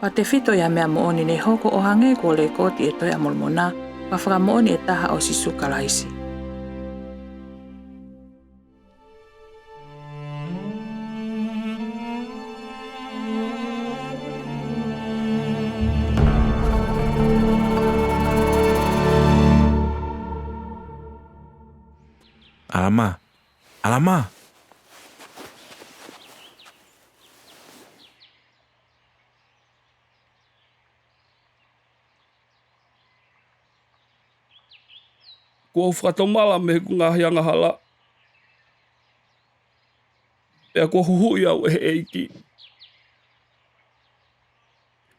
Wa te fito ia mea mooni nei hoko o hange ko le koti e toi amolmona, wa whakamooni e taha o sisu kalaisi. Alama, alama. Kua whakatomala me ku ngā hianga hala. Pea kua huhui au e eiki.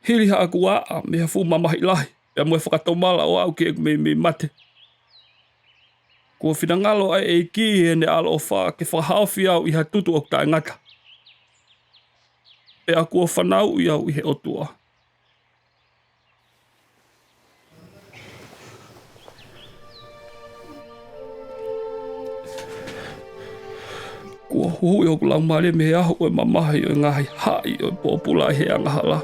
Hiri haa ku aa me ha fuma mahi lahi. Pea mue whakatomala o au ke me mate. Kua whinangalo ai eiki e ne alo o wha ke whahawhi au i ha tutu o tae ngata. Pea kua whanau i au i he otua. Kua hui o kulau maare me aho e mamahi o ngahi hai o pōpula he angahala.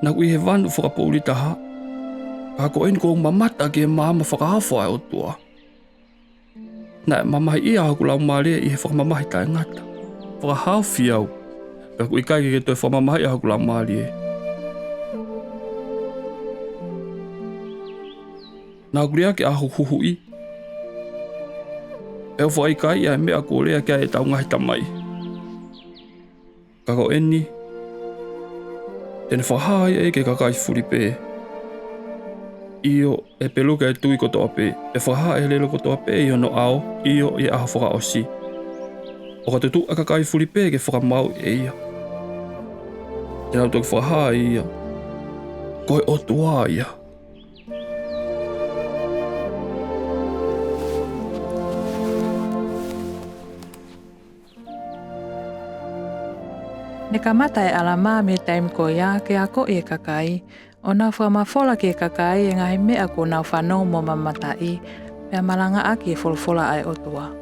Nā kui he wanu whakapouri taha. Ako eni ko mamata ke māma whakahawha e o tua. Nā mamahi ia haku lau maare i he whakamamahi tae ngata. Whakahawhi au. Pea kui kai ke toi whamamahi haku lau maare e. Nā kuri ake aho huhui. E o whaikai ia mea ko rea kia e tau ngahi tamai. Kako eni. Tēne whahai e ke kakai furipe. Io e peluka e tui kotoa pe. E whahai e lelo kotoa pe i ono ao. Io e aha whaka osi. O ka tutu a kakai furipe ke whakamau e ia. E nau toki whahai ia. Koe o tua ia. Ne ka mata e alama me taim ko ia ke ako e kakai, o nau whamafola ke kakai e ngahi mea ko nau whanau mo mamata i, pea malanga aki e folfola ai o tua.